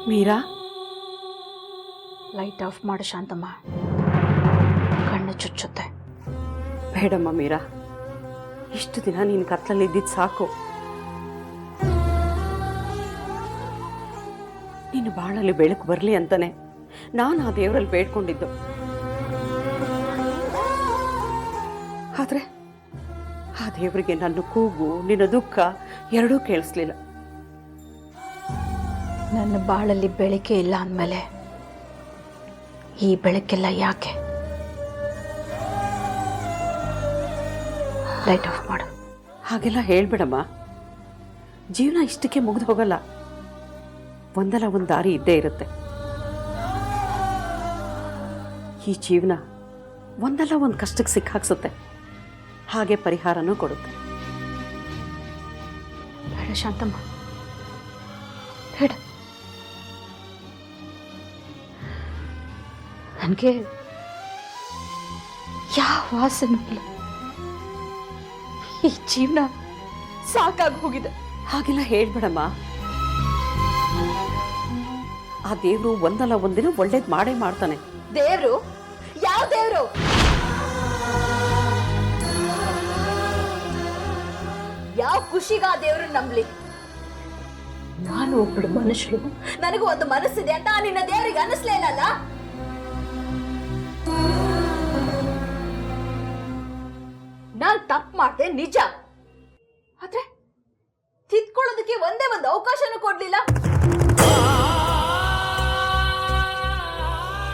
Meera, light off ಮಾಡು ಶಾಂತಮ್ಮ, ಕಣ್ಣು ಚುಚ್ಚುತ್ತೆ. ಬೇಡಮ್ಮ ಮೀರಾ, ಇಷ್ಟು ದಿನ ನೀನು ಕತ್ಲಲ್ಲಿ ಇದ್ದಿದ್ದು ಸಾಕು. ನೀನು ಬಾಳಲ್ಲಿ ಬೆಳಕು ಬರಲಿ ಅಂತಾನೆ ನಾನು ಆ ದೇವರಲ್ಲಿ ಬೇಡ್ಕೊಂಡಿದ್ದು. ಆದ್ರೆ ಆ ದೇವರಿಗೆ ನನ್ನ ಕೂಗು, ನಿನ್ನ ದುಃಖ ಎರಡೂ ಕೇಳಿಸ್ಲಿಲ್ಲ. ನನ್ನ ಬಾಳಲ್ಲಿ ಬೆಳಕೆ ಇಲ್ಲ ಅಂದಮೇಲೆ ಈ ಬೆಳಕೆಲ್ಲ ಯಾಕೆ? ಲೈಟ್ ಆಫ್ ಮಾಡು. ಹಾಗೆಲ್ಲ ಹೇಳ್ಬೇಡಮ್ಮ. ಜೀವನ ಇಷ್ಟಕ್ಕೆ ಮುಗಿದು ಹೋಗಲ್ಲ. ಒಂದಲ್ಲ ಒಂದು ದಾರಿ ಇದ್ದೇ ಇರುತ್ತೆ. ಈ ಜೀವನ ಒಂದಲ್ಲ ಒಂದು ಕಷ್ಟಕ್ಕೆ ಸಿಕ್ಕಾಕ್ಸುತ್ತೆ, ಹಾಗೆ ಪರಿಹಾರನೂ ಕೊಡುತ್ತೆ. ಬೇಡ ಶಾಂತಮ್ಮ, ಬೇಡ. ನನಗೆ ಯಾವ ವಾಸನೂ ಇಲ್ಲ. ಈ ಜೀವನ ಸಾಕಾಗಿ ಹೋಗಿದೆ. ಹಾಗೆಲ್ಲ ಹೇಳ್ಬೇಡಮ್ಮ. ಆ ದೇವರು ಒಂದಲ್ಲ ಒಂದಿನ ಒಳ್ಳೇದು ಮಾಡೇ ಮಾಡ್ತಾನೆ. ದೇವ್ರು? ಯಾವ ದೇವ್ರು? ಯಾವ ಖುಷಿಗ ಆ ದೇವ್ರು ನಂಬ್ಲಿ? ನಾನು ಒಬ್ಬಳು ಮನುಷ್ಯಳು, ನನಗೂ ಒಂದು ಮನಸ್ಸಿದೆ ಅಂತ ನಿನ್ನ ದೇವರಿಗೆ ಅನಿಸ್ಲೇ ಇಲ್ಲಲ್ಲ? ನಾನ್ ತಪ್ಪು ಮಾಡ್ದೆ ನಿಜ, ಆದ್ರೆ ತಿದ್ಕೊಳ್ಳೋದಕ್ಕೆ ಒಂದೇ ಒಂದು ಅವಕಾಶನೂ ಕೊಡ್ಲಿಲ್ಲ.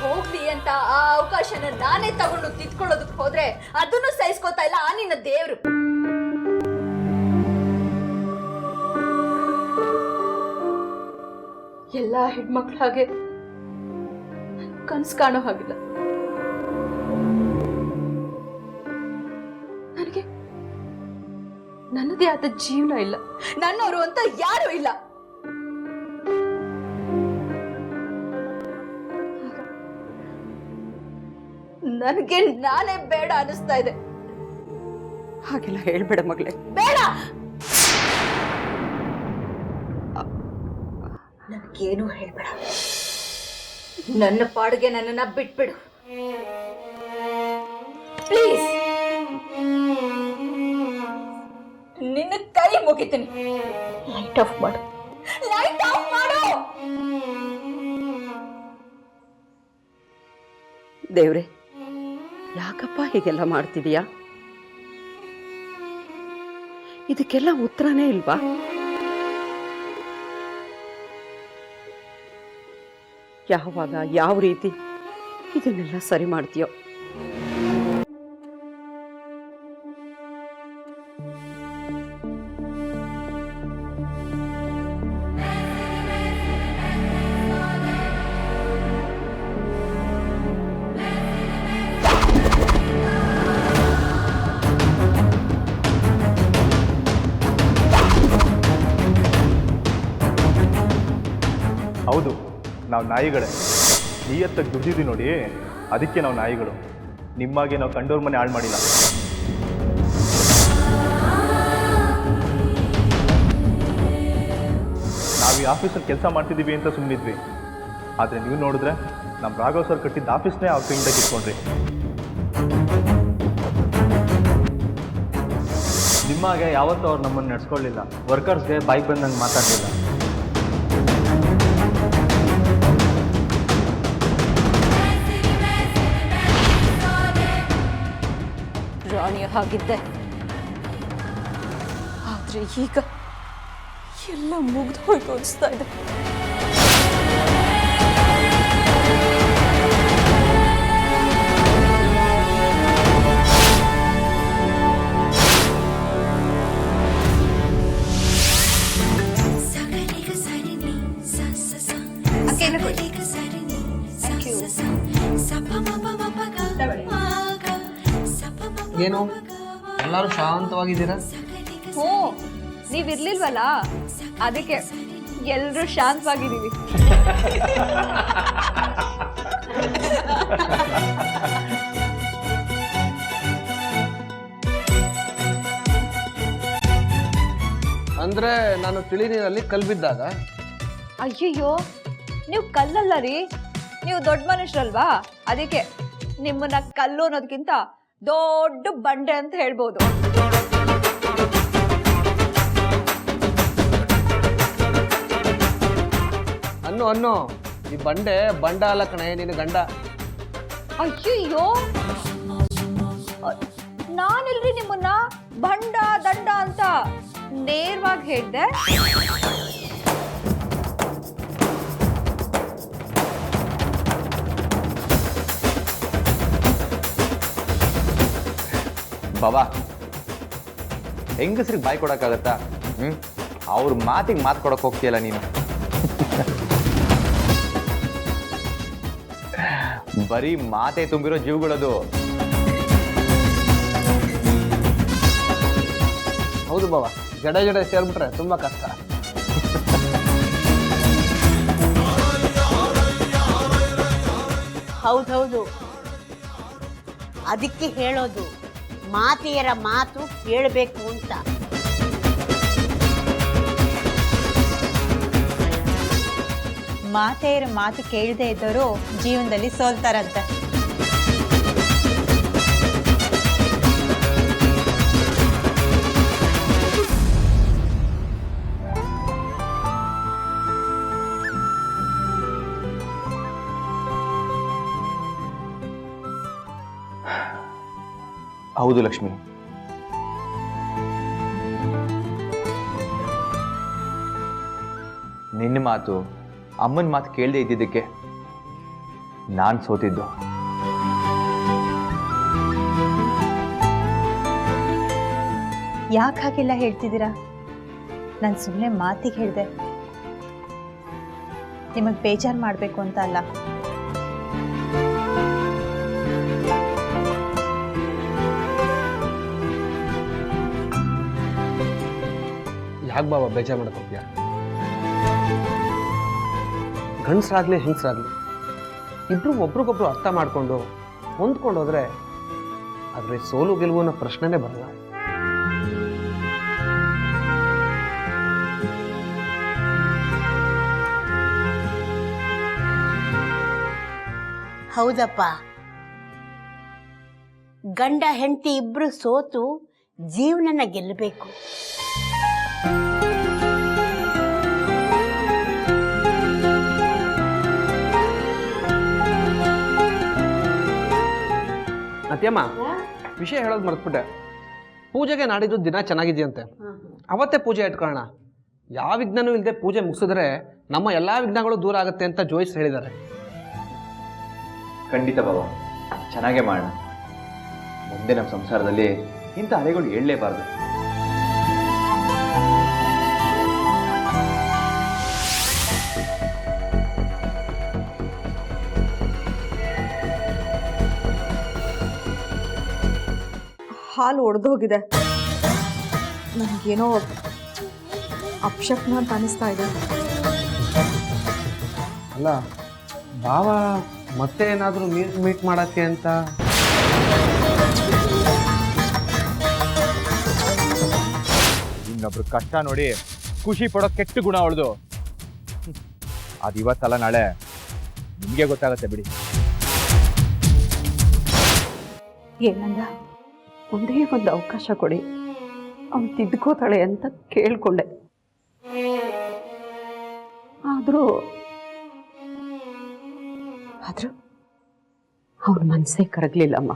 ಹೋಗ್ಲಿ ಅಂತ ಆ ಅವಕಾಶನ ನಾನೇ ತಗೊಂಡು ತಿದ್ಕೊಳ್ಳೋದಕ್ಕೆ ಹೋದ್ರೆ ಅದನ್ನು ಸಹಿಸ್ಕೋತಾ ಇಲ್ಲ ಆ ನಿನ್ನ ದೇವ್ರು. ಎಲ್ಲಾ ಹೆಣ್ಮಕ್ಳ ಹಾಗೆ ಕನ್ಸು ಕಾಣೋ ಹಾಗಿಲ್ಲ. ನನಗೆ ನನ್ನದೇ ಆದ ಜೀವನ ಇಲ್ಲ, ನನ್ನವರು ಅಂತ ಯಾರು ಇಲ್ಲ. ನನಗೆ ನಾನೇ ಬೇಡ ಅನಿಸ್ತಾ ಇದೆ. ಹಾಗೆಲ್ಲ ಹೇಳ್ಬೇಡ ಮಗಳೇ. ಬೇಡ, ನನಗೇನು ಹೇಳ್ಬೇಡ. ನನ್ನ ಪಾಡಿಗೆ ನನ್ನನ್ನ ಬಿಟ್ಬಿಡು ಪ್ಲೀಸ್. ನಿನ್ನ ಕೈ ಮುಗಿತೀನಿ. ಲೈಟ್ ಆಫ್ ಮಾಡು, ಲೈಟ್ ಆಫ್ ಮಾಡು. ದೇವ್ರೆ, ಯಾಕಪ್ಪ ಹೀಗೆಲ್ಲ ಮಾಡ್ತಿದೀಯಾ? ಇದಕ್ಕೆಲ್ಲ ಉತ್ತರನೇ ಇಲ್ವಾ? ಯಾವಾಗ ಯಾವ ರೀತಿ ಇದನ್ನೆಲ್ಲ ಸರಿ ಮಾಡ್ತೀಯೋ? ಹೌದು, ನಾವು ನಾಯಿಗಳೇ. ನಿಯತ್ತಾಗಿ ದುಡ್ದಿದ್ದೀವಿ ನೋಡಿ, ಅದಕ್ಕೆ ನಾವು ನಾಯಿಗಳು. ನಿಮ್ಮಾಗೆ ನಾವು ಕಂಡೋರ್ ಮನೆ ಹಾಳು ಮಾಡಿಲ್ಲ. ನಾವು ಈ ಆಫೀಸಲ್ಲಿ ಕೆಲಸ ಮಾಡ್ತಿದ್ದೀವಿ ಅಂತ ಸುಮ್ಮನಿದ್ವಿ. ಆದರೆ ನೀವು ನೋಡಿದ್ರೆ ನಮ್ಮ ರಾಘವ್ ಸರ್ ಕಟ್ಟಿದ್ದ ಆಫೀಸ್ನೇ ಅವ್ರ ಕೈಯಿಂದ ಕಿತ್ಕೊಂಡ್ರಿ. ನಿಮ್ಮಾಗೆ ಯಾವತ್ತೂ ಅವ್ರು ನಮ್ಮನ್ನು ನಡೆಸ್ಕೊಳ್ಳಿಲ್ಲ. ವರ್ಕರ್ಸ್ಗೆ ಬಾಯ್ಗೆ ಬಂದಂಗೆ ಮಾತಾಡಲಿಲ್ಲ. ರಾಣಿಯ ಹಾಗಿದ್ದೆ, ಆದ್ರೆ ಈಗ ಎಲ್ಲ ಮುಗ್ದು ಹೋಯ್ತು ಅನಿಸ್ತಾ ಇದೆ. ಏನು ಎಲ್ಲರೂ ಶಾಂತವಾಗಿದ್ದೀರಾ? ಹ್ಞೂ, ನೀವಿರ್ಲಿಲ್ವಲ್ಲ, ಅದಕ್ಕೆ ಎಲ್ಲರೂ ಶಾಂತವಾಗಿದ್ದೀವಿ. ಅಂದ್ರೆ ನಾನು ತಿಳಿ ನೀರಲ್ಲಿ ಕಲ್ಬಿದ್ದಾಗ? ಅಯ್ಯಯ್ಯೋ, ನೀವು ಕಲ್ಲಲ್ಲ ರೀ, ನೀವು ದೊಡ್ಡ ಮನುಷ್ಯರಲ್ವಾ, ಅದಕ್ಕೆ ನಿಮ್ಮನ್ನ ಕಲ್ಲು ಅನ್ನೋದಕ್ಕಿಂತ ದೊಡ್ಡ ಬಂಡೆ ಅಂತ ಹೇಳ್ಬೋದು. ಅನ್ನು ಈ ಬಂಡ ಅಲ್ಲ ಕಣೆ, ನಿನ್ನ ಗಂಡ. ಅಯ್ಯಯ್ಯೋ, ನಾನಿಲ್ರಿ ನಿಮ್ಮನ್ನ ಬಂಡ ದಂಡ ಅಂತ ನೇರವಾಗಿ ಹೇಳ್ದೆ. ಬಾಬಾ, ಹೆಂಗಸ್ರಿಗೆ ಬಾಯಿ ಕೊಡಕ್ಕಾಗತ್ತಾ? ಅವ್ರ ಮಾತಿಗೆ ಮಾತು ಕೊಡಕ್ ಹೋಗ್ತೀಯಲ್ಲ ನೀನು. ಬರೀ ಮಾತೆ ತುಂಬಿರೋ ಜೀವಗಳದು. ಹೌದು ಬಾವ, ಜಡೆ ಸೇರ್ಬಿಟ್ರೆ ತುಂಬಾ ಕಷ್ಟ. ಹೌದೌದು, ಅದಕ್ಕೆ ಹೇಳೋದು ಮಾತೆಯರ ಮಾತು ಕೇಳಬೇಕು ಅಂತ. ಮಾತೆಯರ ಮಾತು ಕೇಳದೆ ಇದ್ದವರು ಜೀವನದಲ್ಲಿ ಸೋಲ್ತಾರಂತೆ. ಹೌದು ಲಕ್ಷ್ಮಿ, ನಿನ್ನ ಮಾತು ಅಮ್ಮನ ಮಾತು ಕೇಳದೆ ಇದ್ದಿದ್ದಕ್ಕೆ ನಾನು ಸೋತಿದ್ದು. ಯಾಕೆ ಹಾಗೆಲ್ಲ ಹೇಳ್ತಿದ್ದೀರಾ? ನಾನು ಸುಮ್ಮನೆ ಮಾತಿಗೆ ಹೇಳಿದೆ, ನಿಮಗೆ ಬೇಜಾರು ಮಾಡಬೇಕು ಅಂತ ಅಲ್ಲ. ಯಾಕೆ ಬಾಬಾ ಬೇಜಾರು ಮಾಡ್ಕೋತೀಯ? ಗಂಡಸರಾಗ್ಲಿ ಹೆಂಗಸರಾಗ್ಲಿ ಇಬ್ರು ಒಬ್ರಿಗೊಬ್ರು ಅರ್ಥ ಮಾಡ್ಕೊಂಡು ಹೊಂದ್ಕೊಂಡು ಹೋದ್ರೆ ಆದ್ರೆ ಸೋಲು ಗೆಲುವು ಅನ್ನೋ ಪ್ರಶ್ನೆನೇ ಬರಲ್ಲ. ಹೌದಪ್ಪ, ಗಂಡ ಹೆಂಡತಿ ಇಬ್ರು ಸೋತು ಜೀವನನ ಗೆಲ್ಲಬೇಕು. ಅತ್ಯಮ್ಮ, ವಿಷಯ ಹೇಳೋದು ಮರ್ತ್ಬಿಟ್ಟೆ. ಪೂಜೆಗೆ ನಾಡಿದ್ದು ದಿನ ಚೆನ್ನಾಗಿದೆಯಂತೆ, ಅವತ್ತೇ ಪೂಜೆ ಇಟ್ಕೊಳ್ಳೋಣ. ಯಾವ ವಿಘ್ನನೂ ಇಲ್ಲದೆ ಪೂಜೆ ಮುಗಿಸಿದ್ರೆ ನಮ್ಮ ಎಲ್ಲಾ ವಿಘ್ನಗಳು ದೂರ ಆಗುತ್ತೆ ಅಂತ ಜೋಯಿಸ್ ಹೇಳಿದ್ದಾರೆ. ಖಂಡಿತ ಬಾಬಾ, ಚೆನ್ನಾಗೇ ಮಾಡೋಣ. ಮುಂದೆ ನಮ್ಮ ಸಂಸಾರದಲ್ಲಿ ಇಂಥ ಅಲೆಗಳು ಏಳಲೇಬಾರ್ದು. ಹಾಲು ಒಡೆದೋಗಿದೆ. ನನಗೇನೋ ಅಪಶಕ್ನ ಅಂತ ಅನಿಸ್ತಾ ಇದೆ. ಅಲ್ಲ ಬಾವ ಮತ್ತೆ ಏನಾದರೂ ಮೀಟ್ ಮಾಡಕ್ಕೆ ಅಂತ? ಇನ್ನೊಬ್ರು ಕಷ್ಟ ನೋಡಿ ಖುಷಿ ಪಡೋ ಕೆಟ್ಟ ಗುಣ ಅವಳದು. ಅದು ಇವತ್ತಲ್ಲ ನಾಳೆ ನಿಮಗೆ ಗೊತ್ತಾಗತ್ತೆ ಬಿಡಿ. ಏನಂದ, ಒಂದೇ ಒಂದು ಅವಕಾಶ ಕೊಡಿ, ಅವನು ತಿದ್ಕೋತಾಳೆ ಅಂತ ಕೇಳ್ಕೊಂಡೆ. ಆದರೂ ಅವನ ಮನಸ್ಸೇ ಕರಗಲಿಲ್ಲಮ್ಮ.